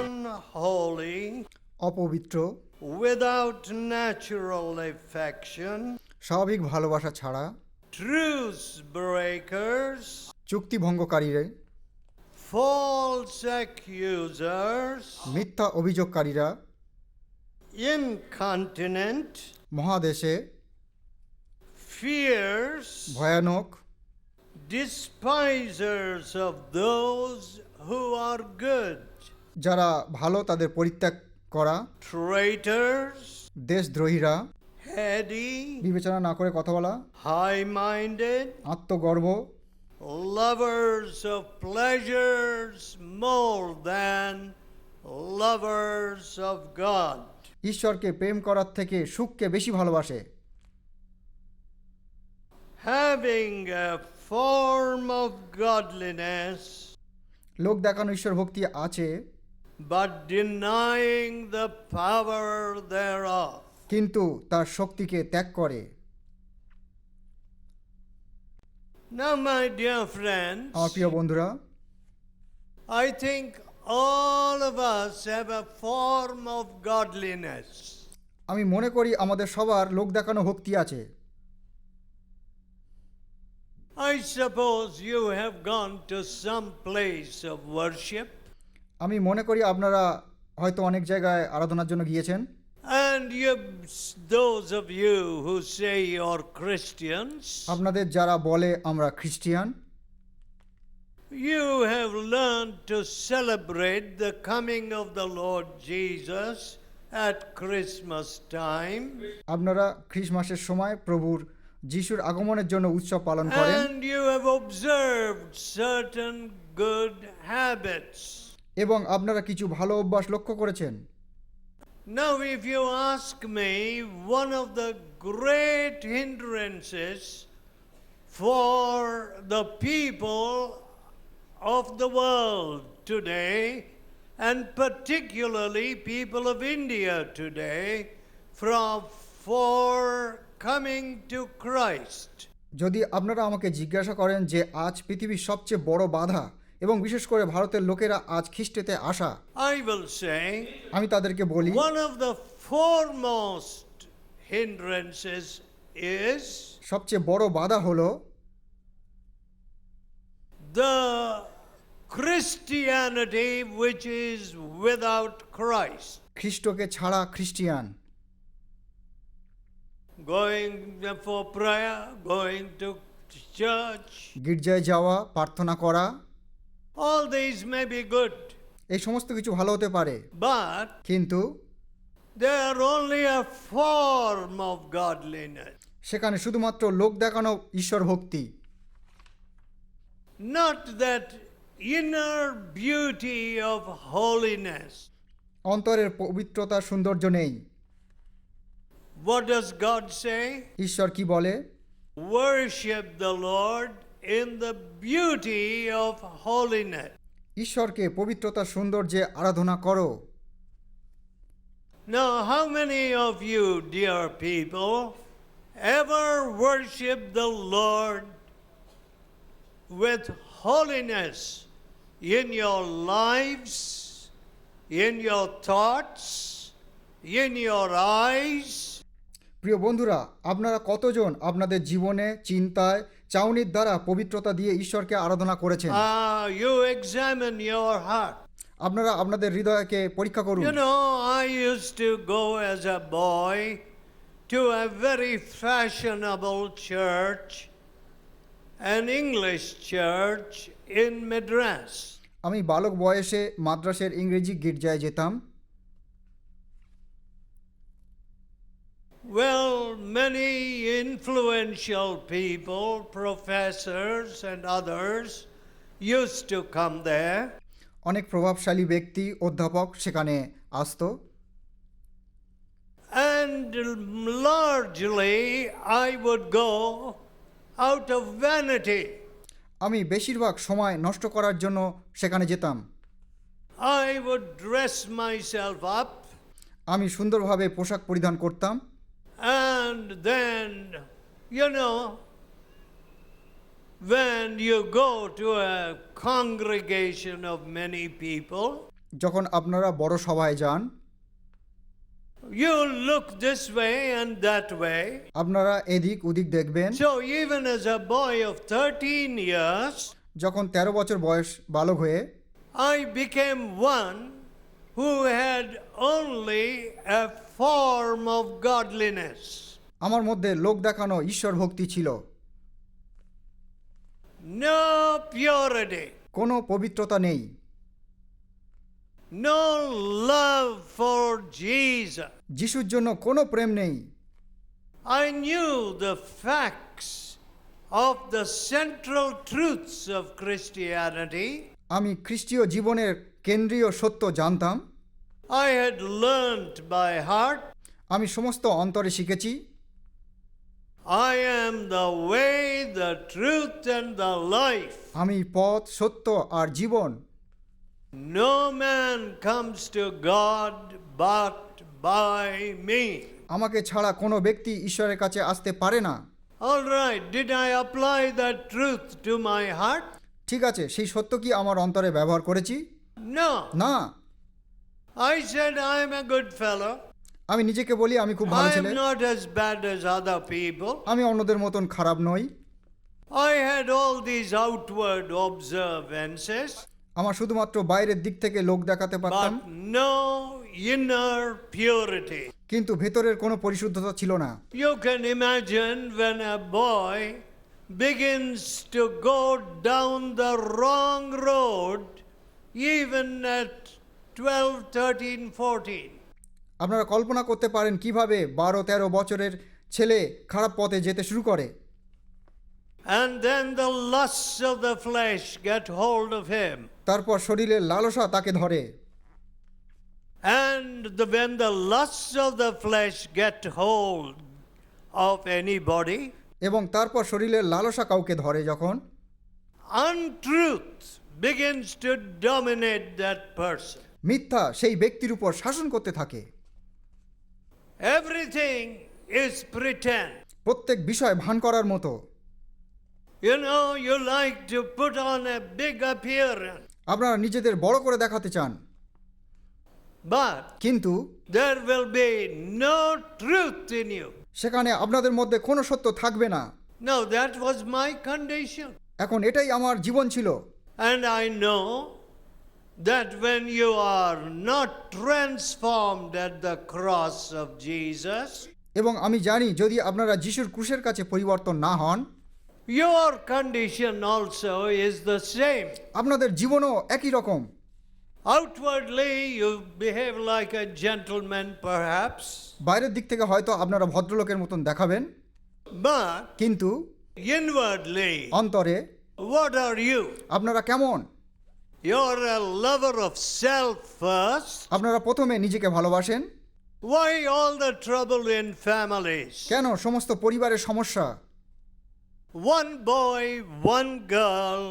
unholy, অপবিত্র, without natural affection, স্বাভাবিক ভালোবাসা ছাড়া, truce breakers, চুক্তি ভঙ্গকারীরা, false accusers, মিথ্যা অভিযোগকারীরা, incontinent, মহাদেশে, fierce, ভয়ানক, despisers of those who are good, যারা ভালো তাদের পরিত্যাগ করা, traitors, দেশদ্রোহীরা, heady, বিবেচনা না করে কথা বলা, high-minded, আত্মগর্ব, lovers of pleasures more than lovers of God, ঈশ্বরকে প্রেম করার থেকে সুখকে বেশি ভালোবাসে, having a form of godliness, লোক দেখানো ঈশ্বর ভক্তি আছে but denying the power thereof. কিন্তু তার শক্তিকে ত্যাগ করে। Now, my dear friends, আমার প্রিয় বন্ধুরা, I think all of us have a form of godliness. আমি মনে করি আমাদের সবার লোক দেখানো ভক্তি আছে। I suppose you have gone to some place of worship, আমি মনে করি আপনারা হয়তো অনেক জায়গায় আরাধনার জন্য গিয়েছেন, and those of you who say you're Christians, আপনাদের যারা বলে আমরা Christian, you have learned to celebrate the coming of the Lord Jesus at Christmas time, আপনারা খ্রিসমাসের সময় প্রভুর যিশুর আগমনের জন্য উৎসব পালন করেন, and you have observed certain good habits. এবং আপনারা কিছু ভালো অভ্যাস লক্ষ্য করেছেন। Now, if you ask me, one of the great hindrances for the people of the world today, and particularly people of India today, for coming to Christ, যদি আপনারা আমাকে জিজ্ঞাসা করেন যে আজ পৃথিবীর সবচেয়ে বড় বাধা এবং বিশেষ করে ভারতের লোকেরা আজ খ্রিস্টেতে আসা, I will say আমি তাদেরকে বলি one of the foremost hindrances is সবচেয়ে বড় বাধা হলো the Christianity which is without Christ. খ্রিস্টকে ছাড়া Christian, Going for prayer, going to church, গির্জায় যাওয়া, প্রার্থনা করা, all these may be good, এই সমস্ত কিছু ভালো হতে পারে, but কিন্তু they are only a form of godliness, সেখানে শুধুমাত্র লোক দেখানো ঈশ্বর ভক্তি, not that inner beauty of holiness. অন্তরের পবিত্রতার সৌন্দর্য নেই। What does God say? ঈশ্বর কি বলে? Worship the Lord in the beauty of holiness. ঈশ্বরকে পবিত্রতার সৌন্দর্যে আরাধনা করো। Now, how many of you, dear people, ever worship the Lord with holiness in your lives, in your thoughts, in your eyes? প্রিয় বন্ধুরা, আপনারা কতজন আপনাদের জীবনে, চিন্তায়, চাউনির দ্বারা পবিত্রতা দিয়ে ঈশ্বরকে আরাধনা করেছেন? You examine your heart. আপনারা আপনাদের হৃদয়কে পরীক্ষা করুন। You know, I used to go as a boy to a very fashionable church, an English church in Madras. আমি বালক বয়সে মাদ্রাসের ইংরেজি গির্জায় যেতাম। Well, many influential people, professors and others used to come there. অনেক প্রভাবশালী ব্যক্তি, অধ্যাপক সেখানে আসতো। And largely I would go out of vanity. আমি বেশিরভাগ সময় নষ্ট করার জন্য সেখানে যেতাম। I would dress myself up. আমি সুন্দরভাবে পোশাক পরিধান করতাম। And then, you know, when you go to a congregation of many people, যখন আপনারা বড় সভায় যান, you look this way and that way. আপনারা এদিক ওদিক দেখবেন। So even as a boy of 13 years, যখন 13 বছর বয়স বালক হয়ে I became one who had only a form of godliness. আমার মধ্যে লোক দেখানো ঈশ্বর ভক্তি ছিল, No purity, কোনো পবিত্রতা নেই, no love for Jesus. যিশুর জন্য কোনো প্রেম নেই। I knew the facts of the central truths of Christianity. আমি খ্রিস্টীয় জীবনের কেন্দ্রীয় সত্য জানতাম, I had learned by heart. আমি সমস্ত অন্তরে শিখেছি। I am the way, the truth, and the life. আমি পথ, সত্য আর জীবন। No man comes to God but by me. আমাকে ছাড়া কোনো ব্যক্তি ঈশ্বরের কাছে আসতে পারে না। All right, did I apply that truth to my heart? ঠিক আছে, সেই সত্য কি আমার অন্তরে ব্যবহার করেছি? No. না। I said I am a good fellow. আমি নিজেকে বলি আমি খুব ভালো I ছেলে, am not as bad as other people. আমি অন্যদের মতন খারাপ নই। I had all these outward observances, আমার শুধুমাত্র বাইরের দিক থেকে লোক দেখাতে পারতাম, but no inner purity. কিন্তু ভেতরের কোনো পরিশুদ্ধতা ছিল না। You can imagine when a boy begins to go down the wrong road, even at 12, 13, 14. আপনারা কল্পনা করতে পারেন কিভাবে 12-13 বছরের ছেলে খারাপ পথে যেতে শুরু করে। And then the lusts of the flesh get hold of him. তারপর শরীরের লালসা তাকে ধরে, And when the lusts of the flesh get hold of anybody, এবং তারপর শরীরের লালসা কাউকে ধরে যখন, untruth begins to dominate that person. মিথ্যা সেই ব্যক্তির উপর শাসন করতে থাকে। Everything is pretend. প্রত্যেক বিষয় ভান করার মতো। You know, you like to put on a big appearance, আপনারা নিজেদের বড় করে দেখাতে চান, but কিন্তু there will be no truth in you. সেখানে আপনাদের মধ্যে কোনো সত্য থাকবে না। No, that was my condition. এখন এটাই আমার জীবন ছিল। And I know that when you are not transformed at the cross of Jesus, এবং আমি জানি যদি আপনারা যিশুর ক্রুশের কাছে পরিবর্তন না হন, your condition also is the same. আপনাদের জীবনও একই রকম। Outwardly, you behave like a gentleman, perhaps, বাইরের দিক থেকে হয়তো আপনারা ভদ্রলোকের মতন দেখাবেন, but কিন্তু inwardly, অন্তরে what are you? আপনারা কেমন? You're a lover of self first. আপনারা প্রথমে নিজেকে ভালোবাসেন। Why all the trouble in families? কেন সমস্ত পরিবারের সমস্যা? One boy, one girl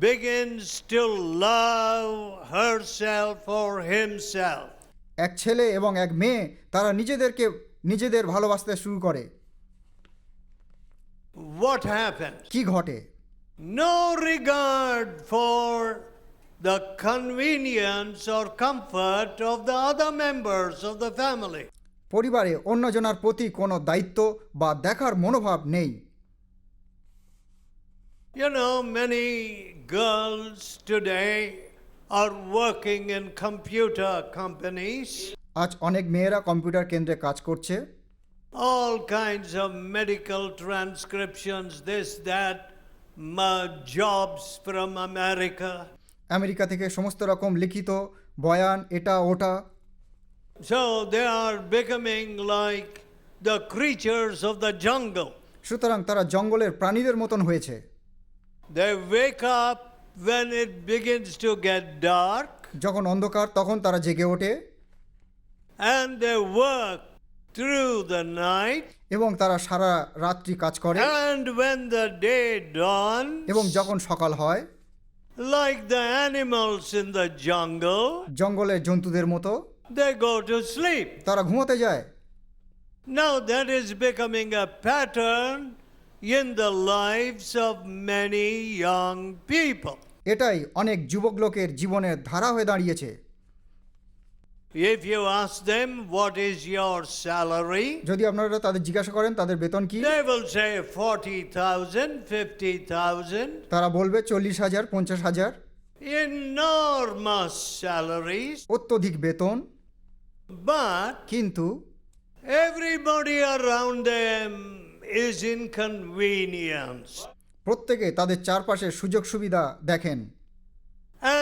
begins to love herself or himself. এক ছেলে এবং এক মেয়ে তারা নিজেদের ভালোবাসতে শুরু করে। What happens? কি ঘটে? No regard for the convenience or comfort of the other members of the family. পরিবারে অন্যজনের প্রতি কোনো দায়িত্ব বা দেখার মনোভাব নেই। You know, many girls today are working in computer companies. আজ অনেক মেয়েরা কম্পিউটার কেন্দ্রে কাজ করছে। All kinds of medical transcriptions, this, that, jobs from America. America থেকে সমস্ত রকম লিখিত বয়ান, এটা ওটা। So they are becoming like the creatures of the jungle. সুতরাং তারা জঙ্গলের প্রাণীদের মতন হয়েছে। They wake up when it begins to get dark, যখন অন্ধকার তখন তারা জেগে ওঠে and they work through the night. এবং তারা সারা রাত্রি কাজ করে, And when the day dawns, এবং যখন সকাল হয় like the animals in the jungle, জঙ্গলের জন্তুদের মতো they go to sleep. তারা ঘুমোতে যায়। Now that is becoming a pattern in the lives of many young people. এটাই অনেক যুবক লোকের জীবনের ধারা হয়ে দাঁড়িয়েছে। If you ask them, what is your salary? যদি আপনারা তাদের জিজ্ঞাসা করেন তাদের বেতন কি, They will say 40,000, 50,000. তারা বলবে 40,000, 50,000। Enormous salaries. অত্যধিক বেতন। But কিন্তু everybody around them is inconvenienced. প্রত্যেকে তাদের চারপাশের সুযোগ সুবিধা দেখেন,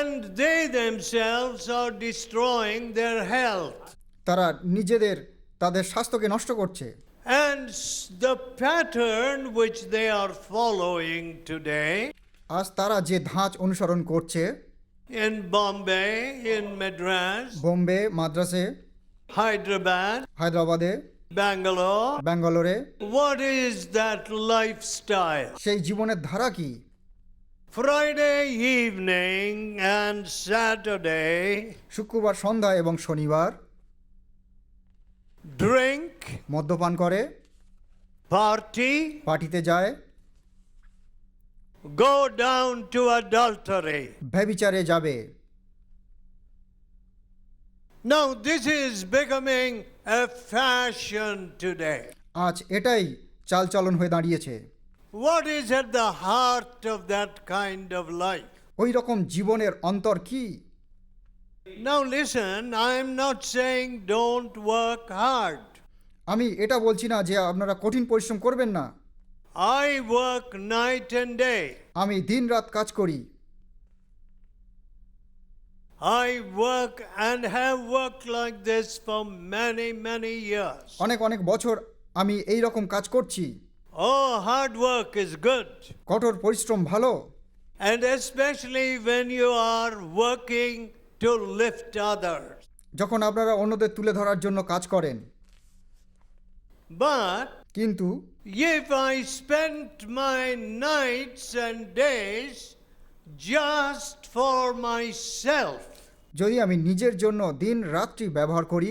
And they themselves are destroying their health. তারা তাদের স্বাস্থ্যকে নষ্ট করছে। And the pattern which they are following today আজ তারা যে ধাঁচ অনুসরণ করছে in Bombay, in Madras, Bombay, মাদ্রাসে, Hyderabad, হায়দ্রাবাদে, Bangalore, ব্যাঙ্গালোরে, what is that lifestyle? সেই জীবনের ধারা কি? Friday evening and Saturday, শুক্রবার সন্ধ্যা এবং শনিবার drink, মদ্যপান করে, party, পার্টিতে যায়, go down to adultery. ব্যভিচারে যাবে। Now this is becoming a fashion today. আজ এটাই চালচলন হয়ে দাঁড়িয়েছে। What is at the heart of that kind of life? ওই রকম জীবনের অন্তর কি? Now listen, I am not saying don't work hard. আমি এটা বলছি না যে আপনারা কঠিন পরিশ্রম করবেন না। I work night and day. আমি দিন রাত কাজ করি। I work and have worked like this for many, many years. অনেক অনেক বছর আমি এই রকম কাজ করছি। Oh, hard work is good. কঠোর পরিশ্রম ভালো, And especially when you are working to lift others. যখন আপনারা অন্যদের তুলে ধরার জন্য কাজ করেন। But কিন্তু if I spend my nights and days just for myself, যদি আমি নিজের জন্য দিন রাত্রি ব্যবহার করি,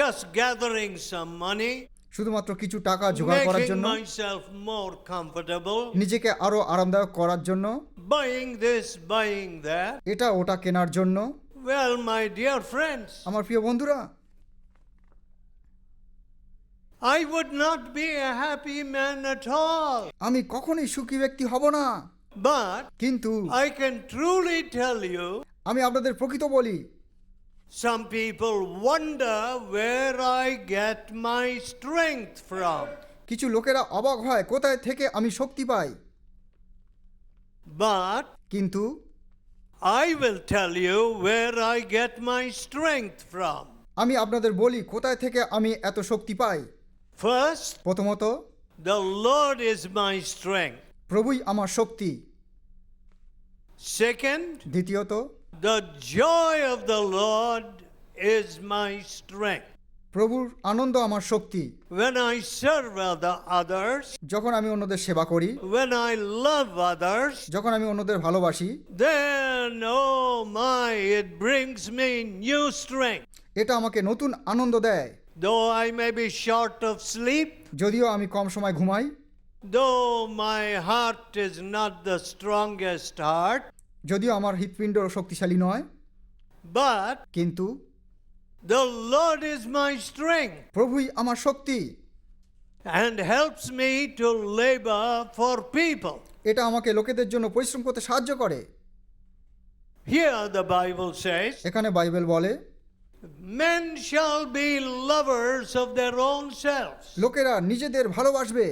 just gathering some money, শুধুমাত্র কিছু টাকা জোগাড় করার making জন্য, myself more comfortable, নিজেকে আরো আরামদায়ক করার জন্য, buying this, buying that, এটা ওটা কেনার জন্য, well, my dear friends, আমার প্রিয় বন্ধুরা, I would not be a happy man at all. আমি কখনোই সুখী ব্যক্তি হব না। But কিন্তু I can truly tell you, আমি আপনাদের প্রকৃত বলি, some people wonder where I get my strength from. কিছু লোকেরা অবাক হয় কোথায় থেকে আমি শক্তি পাই। But কিন্তু I will tell you where I get my strength from. আমি আপনাদের বলি কোথায় থেকে আমি এত শক্তি পাই। First, প্রথমত, the Lord is my strength. প্রভুই আমার শক্তি। Second, দ্বিতীয়ত, the joy of the Lord is my strength. প্রভুর আনন্দ আমার শক্তি। When I serve others, যখন আমি অন্যদের সেবা করি, when I love others, যখন আমি অন্যদের ভালোবাসি, then, oh my, it brings me new strength. এটা আমাকে নতুন আনন্দ দেয়। Though I may be short of sleep, যদিও আমি কম সময় ঘুমাই, though my heart is not the strongest heart, যদিও আমার হৃৎপিণ্ড শক্তিশালী নয়, but কিন্তু the Lord is my strength প্রভুই আমার শক্তি। and helps me to labor for people. এটা আমাকে লোকেদের জন্য পরিশ্রম করতে সাহায্য করে। Here the Bible says, এখানে বাইবেল বলে, men shall be lovers of their own selves. লোকেরা নিজেদের ভালোবাসবে।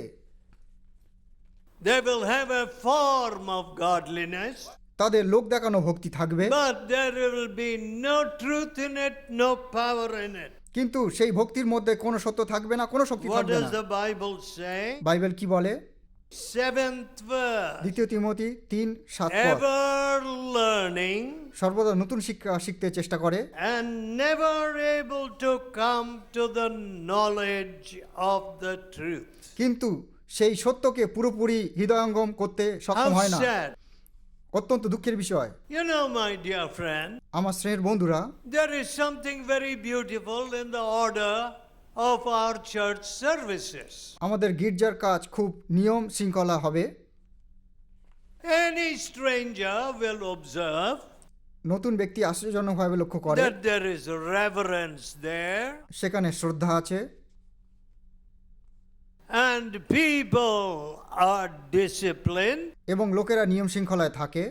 They will have a form of godliness, তাদের লোক দেখানো ভক্তি থাকবে, but there will be no truth in it, no power in it. কিন্তু সেই ভক্তির মধ্যে কোনো সত্য থাকবে না, কোনো শক্তি What থাকবে does না। the Bible say? বাইবেল কি বলে? 7th verse. দ্বিতীয় তিমোথী 3:7 পদ, Ever learning সর্বদা নতুন শিক্ষা শিখতে চেষ্টা করে and never able to come to the knowledge of the truth. কিন্তু সেই সত্যকে পুরোপুরি হৃদয়ঙ্গম করতে সক্ষম How হয় না। sad. অত্যন্ত দুঃখের বিষয়। You know, my dear friend, আমার শ্রেণীর বন্ধুরা, there is something very beautiful in the order of our church services. আমাদের গির্জার কাজ খুব নিয়ম শৃঙ্খলা হবে। Any stranger will observe নতুন ব্যক্তি আশ্চর্যজনকভাবে লক্ষ্য করে that there is reverence there, সেখানে শ্রদ্ধা আছে and people are disciplined. এবং লোকেরা নিয়ম শৃঙ্খলায় থাকে,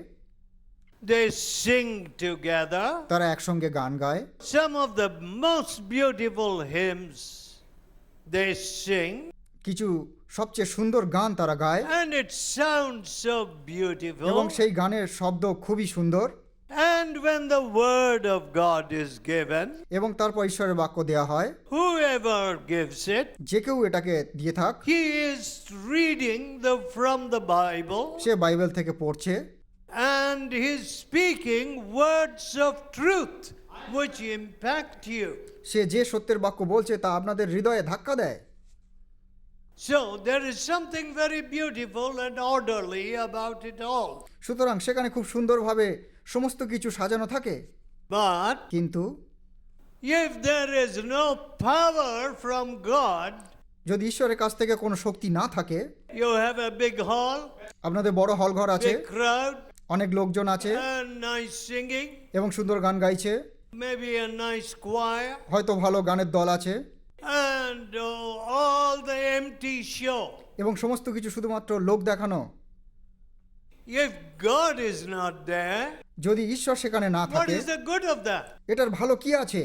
They sing together. তারা একসঙ্গে গান গায়। Some of the most beautiful hymns they sing, কিছু সবচেয়ে সুন্দর গান তারা গায় and it sounds so এবং beautiful. সেই গানের শব্দ খুবই সুন্দর। And when the word of God is given, এবং তারপর ঈশ্বরের বাক্য দেয়া হয়, whoever gives it, যে কেউ এটাকে দিয়ে থাক, he is reading from the Bible, say Bible থেকে পড়ছে and he's speaking words of truth which impact you. সে যে সত্যের বাক্য বলছে তা আপনাদের হৃদয়ে ধাক্কা দেয়। So there is something very beautiful and orderly about it all. সুতরাং সেখানে খুব সুন্দরভাবে সমস্ত কিছু সাজানো থাকে। But কিন্তু if there is no power from God, যদি ঈশ্বরের কাছ থেকে কোনো শক্তি না থাকে, you have a big hall, আপনাদের বড় হল ঘর আছে, big crowd, অনেক লোকজন আছে and nice singing, এবং সুন্দর গান গাইছে, maybe a nice choir, হয়তো ভালো গানের দল আছে and all the empty show. এবং সমস্ত কিছু শুধুমাত্র লোক দেখানো। If God is not there, যদি ঈশ্বর সেখানে না what থাকে, is the good of that? এটার ভালো কি আছে?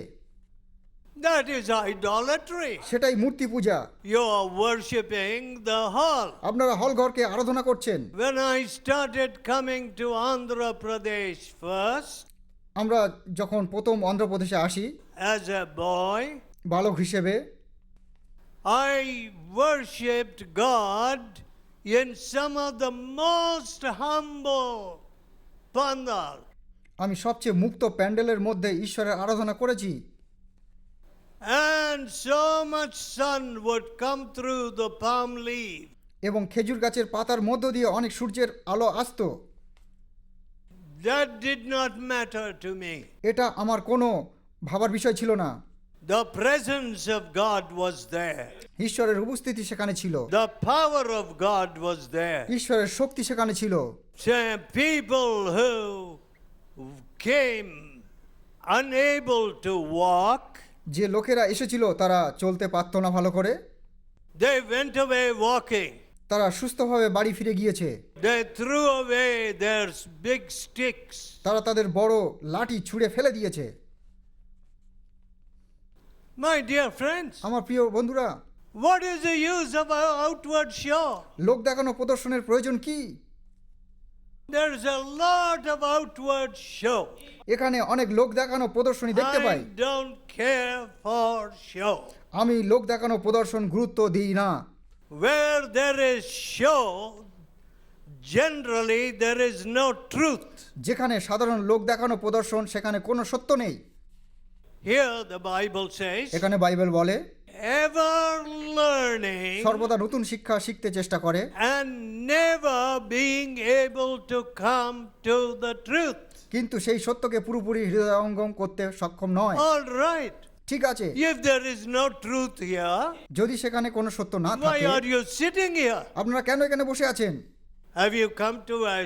That is idolatry. সেটাই মূর্তি পূজা। You are worshipping the hall. আপনারা হল ঘরকে আরাধনা করছেন। When I started coming to Andhra Pradesh first, আমরা যখন প্রথম অন্ধ্রপ্রদেশে আসি as a boy, বালক হিসেবে, I worshipped God in some of the most humble pandal. আমি সবচেয়ে মুক্ত প্যান্ডেলের মধ্যে ঈশ্বরের আরাধনা করেছি And so much sun would come through the palm leaf. এবং খেজুর গাছের পাতার মধ্য দিয়ে অনেক সূর্যের আলো আসতো। That did not matter to me. এটা আমার কোনো ভাবার বিষয় ছিল না। The presence of God was there. ঈশ্বরের উপস্থিতি সেখানে ছিল, The power of God was there. ঈশ্বরের শক্তি সেখানে ছিল। Some people who came unable to walk, যে লোকেরা এসেছিল তারা চলতে পারতো না ভালো করে, they went away walking. তারা সুস্থভাবে বাড়ি ফিরে গিয়েছে। They threw away their big sticks. তারা তাদের বড় লাঠি ছুঁড়ে ফেলে দিয়েছে। My dear friends, আমার প্রিয় বন্ধুরা, what is the use of our outward show? লোক দেখানো প্রদর্শনের প্রয়োজন কি? There's a lot of outward show. এখানে অনেক লোক দেখানো প্রদর্শনী দেখতে পাই। I don't care for show. আমি লোক দেখানো প্রদর্শন গুরুত্ব দিই না। Where there is show, generally there is no truth. যেখানে সাধারণ লোক দেখানো প্রদর্শন সেখানে কোনো সত্য নেই। Here the Bible says, এখানে বাইবেল বলে ever learning সর্বদা নতুন শিক্ষা শিখতে চেষ্টা করে and never being able to come to the truth. কিন্তু সেই সত্যকে পুরোপুরি হৃদয়ঙ্গম করতে সক্ষম নয়। All right. ঠিক আছে, If there is no truth here, যদি সেখানে কোনো সত্য না why থাকে, are you sitting here? আপনারা কেন এখানে বসে আছেন? Have you come to a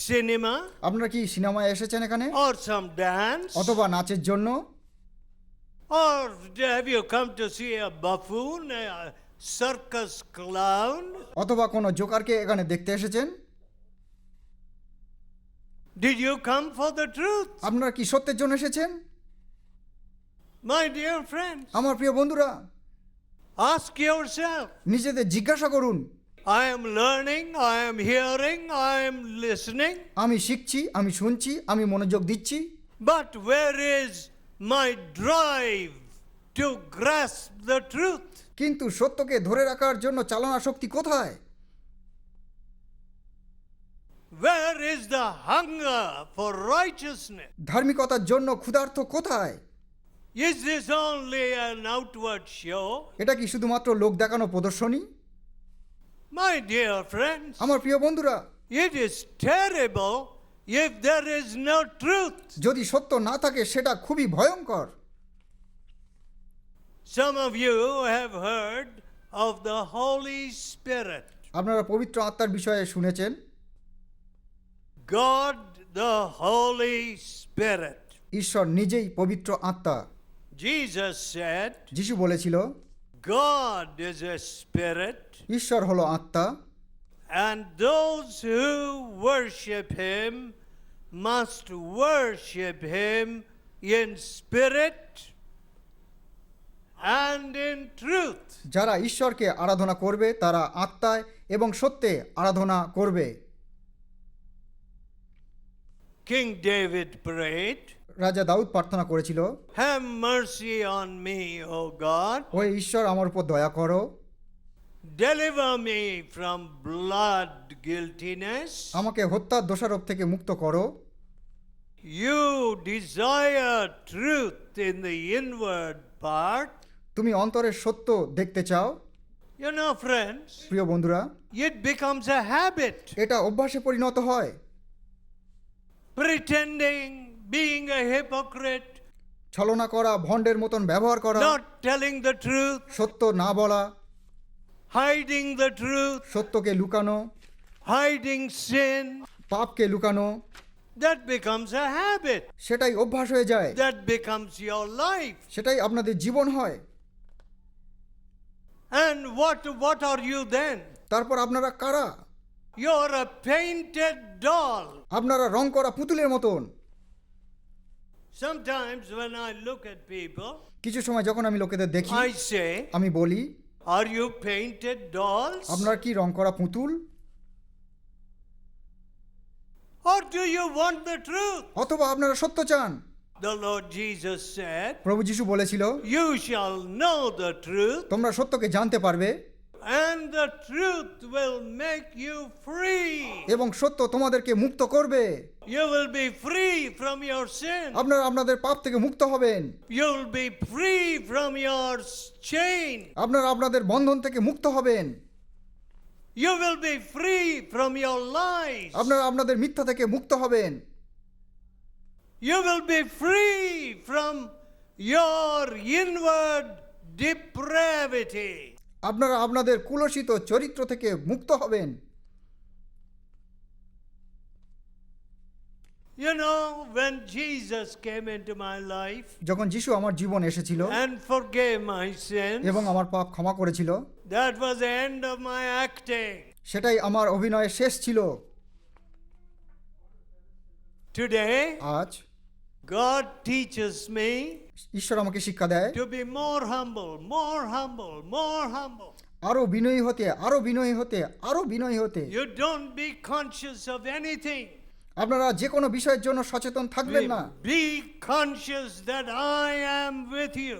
cinema আপনারা কি সিনেমায় এসেছেন এখানে, or some dance? অথবা নাচের জন্য, Or have you come to see a buffoon, a circus clown? অথবা কোনো জোকারকে এখানে দেখতে এসেছেন? Did you come for the truth? আপনারা কি সত্যের জন্য এসেছেন? My dear friends, আমার প্রিয় বন্ধুরা, ask yourself. নিজেদের জিজ্ঞাসা করুন, I am learning, I am hearing, I am listening, আমি শিখছি, আমি শুনছি, আমি মনোযোগ দিচ্ছি, but where is my drive to grasp the truth? কিন্তু সত্যকে ধরে রাখার জন্য চালনা শক্তি কোথায়? Where is the hunger for righteousness? ধার্মিকতার জন্য ক্ষুধার্ত কোথায়? Is this only an outward show? এটা কি শুধুমাত্র লোক দেখানো প্রদর্শনী? My dear friends, আমার প্রিয় বন্ধুরা, it is terrible if there is no truth. যদি সত্য না থাকে সেটা খুবই ভয়ঙ্কর। Some of you have heard of the Holy Spirit. আপনারা পবিত্র আত্মার বিষয়ে শুনেছেন। God the Holy Spirit. ঈশ্বর নিজেই পবিত্র আত্মা। Jesus said, যিশু বলেছিল, God is a spirit, ঈশ্বর হলো আত্মা, and those who worship him must worship him in spirit and in truth. যারা ঈশ্বরকে আরাধনা করবে তারা আত্মায় এবং সত্যে আরাধনা করবে। King David prayed, রাজা দাউদ প্রার্থনা করেছিল, have mercy on me, O God. ও ঈশ্বর আমার উপর দয়া করো, Deliver me from blood guiltiness. আমাকে হত্যার দোষারোপ থেকে মুক্ত করো। You desire truth in the inward part. তুমি অন্তরের সত্য দেখতে চাও। You know, friends, প্রিয় বন্ধুরা, it becomes a habit. এটা অভ্যাসে পরিণত হয়। Pretending, being a hypocrite, ছলনা করা, ভণ্ডের মতন ব্যবহার করা, not telling the truth, সত্য না বলা, hiding the truth, সত্যকে লুকানো, hiding sin. পাপকে লুকানো, That becomes a habit. সেটাই অভ্যাস হয়ে যায়, That becomes your life. সেটাই আপনাদের জীবন হয়। And what are you then? তারপর আপনারা কারা? You're a painted doll. আপনারা রং করা পুতুলের মতন। Sometimes when I look at people, কিছু সময় যখন আমি লোকেদের দেখি, I say, আমি বলি, are you painted dolls? আপনারা কি রং করা পুতুল? Or do you want the truth? অথবা আপনারা সত্য চান? The Lord Jesus said, প্রভু যিশু বলেছিল, you shall know the truth, তোমরা সত্যকে জানতে পারবে and the truth will make you free. এবং সত্য তোমাদেরকে মুক্ত করবে। You will be free from your sin. আপনারা আপনাদের পাপ থেকে মুক্ত হবেন। You will be free from your chain. আপনারা আপনাদের বন্ধন থেকে মুক্ত হবেন। You will be free from your lies. আপনারা আপনাদের মিথ্যা থেকে মুক্ত হবেন। You will be free from your inward depravity. আপনারা আপনাদের কুলসিত চরিত্র থেকে মুক্ত হবেন। You know, when Jesus came into my life যখন যিশু আমার জীবন এসেছিল and forgave my sins, এবং আমার পাপ ক্ষমা করেছিল, that was the end of my acting. সেটাই আমার অভিনয়ের শেষ ছিল। Today, আজ God teaches me ঈশ্বর আমাকে শিক্ষা দেয় to be more humble, more humble, more humble. আরো বিনয়ী হতে, আরো বিনয়ী হতে, আরো বিনয়ী হতে। You don't be conscious of anything. আপনারা যে কোনো বিষয়ের জন্য সচেতন থাকবেন না। Be conscious that I am with you.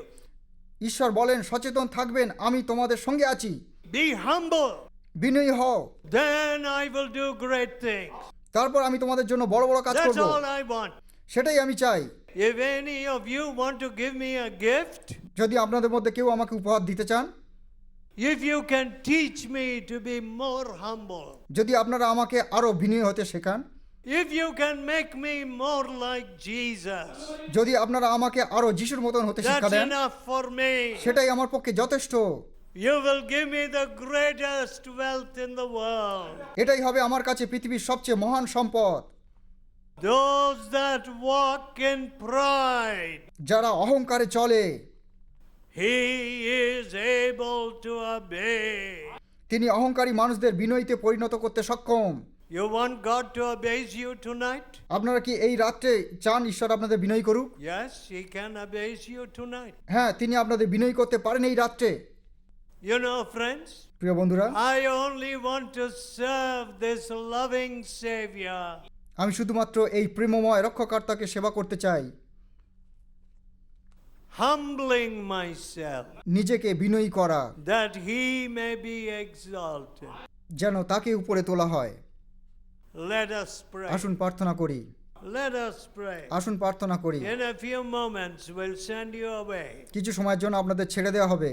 ঈশ্বর বলেন, সচেতন থাকবেন, আমি তোমাদের সঙ্গে আছি। Be humble. বিনয়ী হও, Then I will do great things. তারপর আমি তোমাদের জন্য বড় বড় কাজ That's করব। all I want. সেটাই আমি চাই। If any of you want to give me a gift, যদি আপনাদের মধ্যে কেউ আমাকে উপহার দিতে চান, if you can teach me to be more humble, যদি আপনারা আমাকে আরো বিনয়ী হতে শেখান, if you can make me more like Jesus, যদি আপনারা আমাকে আরো যিশুর মতন হতে শিক্ষা that's then, enough for me. সেটাই আমার পক্ষে যথেষ্ট। You will give me the greatest wealth in the world. এটাই হবে আমার কাছে পৃথিবীর সবচেয়ে মহান সম্পদ। Those that walk in pride, যারা অহংকারে চলে, he is able to obey. তিনি অহংকারী মানুষদের বিনয়ীতে পরিণত করতে সক্ষম। You want God to abase you tonight? আপনারা কি এই রাত্রে চান ঈশ্বর আপনাদের বিনয়ী করুক? Yes, he can abase you tonight. হ্যাঁ, তিনি আপনাদের বিনয়ী করতে পারেন এই রাত্রে। You know, friends, প্রিয় বন্ধুরা, I only want to serve this loving Savior. আমি শুধুমাত্র এই প্রেমময় রক্ষাকর্তাকে সেবা করতে চাই, humbling myself নিজেকে বিনয়ী করা, that he may be exalted. যেন তাকে উপরে তোলা হয়। Let us pray. আসুন প্রার্থনা করি, Let us pray. আসুন প্রার্থনা করি। In a few moments, we'll send you away. কিছু সময়ের জন্য আপনাদের ছেড়ে দেওয়া হবে।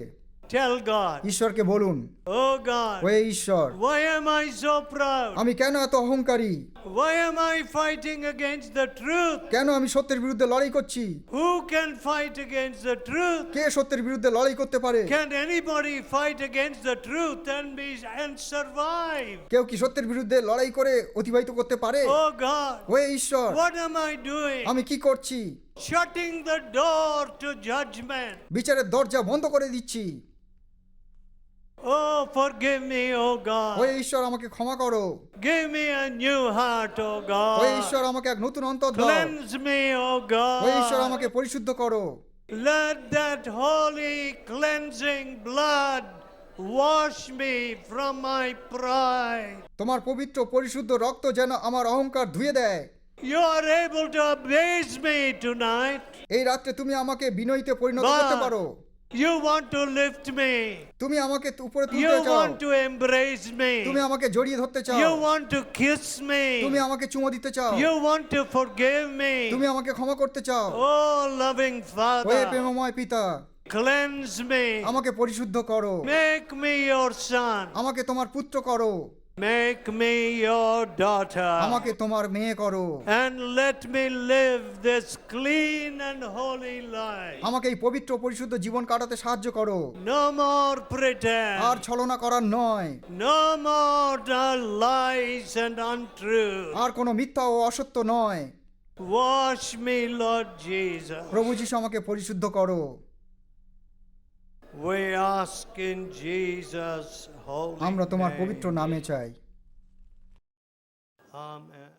Tell God, ঈশ্বরকে বলুন, oh God, হে ঈশ্বর, why am I so proud? আমি কেন এত অহংকারী? Why am I fighting against the truth? কেন আমি সত্যের বিরুদ্ধে লড়াই করছি? Who can fight against the truth? কে সত্যের বিরুদ্ধে লড়াই করতে পারে? Can anybody fight against the truth and survive? কেউ কি সত্যের বিরুদ্ধে লড়াই করে অতিবাহিত করতে পারে? Oh God, হে ঈশ্বর, what am I doing? আমি কি করছি? Shutting the door to judgment. বিচারের দরজা বন্ধ করে দিচ্ছি। Oh, forgive me, oh হে God. ঈশ্বর, আমাকে ক্ষমা করো। Give me a new heart, oh hey God. ঈশ্বর, আমাকে এক নতুন অন্তর দাও। Cleanse me, oh হে ঈশ্বর, God. আমাকে পরিশুদ্ধ করো। Let that holy cleansing blood wash me from my pride. তোমার পবিত্র পরিশুদ্ধ রক্ত যেন আমার অহংকার ধুয়ে দেয়। You are able to amaze me tonight. এই রাত্রে তুমি আমাকে বিনয়ীতে পরিণত করতে পারো। You want to lift me. তুমি আমাকে উপরে You তুলতে চাও। want to embrace তুমি me. আমাকে জড়িয়ে ধরতে চাও। You want to kiss তুমি me. আমাকে চুমো দিতে চাও। You want to forgive তুমি me. আমাকে ক্ষমা করতে চাও। Oh, loving হে Father, প্রেমময় পিতা, cleanse me. আমাকে পরিশুদ্ধ করো। Make me your son. আমাকে তোমার পুত্র করো। Make me your daughter. আমাকে তোমার মেয়ে করো। And let me live this clean and holy life. আমাকে এই পবিত্র পরিশুদ্ধ জীবন কাটাতে সাহায্য করো। No more আর pretend. ছলনা করার নয়। No more lies and untruth. আর কোনো মিথ্যা ও অসত্য নয়। Wash me, Lord Jesus. প্রভু যিশু, আমাকে পরিশুদ্ধ করো। We ask in Jesus' holy আমরা তোমার name. পবিত্র নামে চাই। Amen.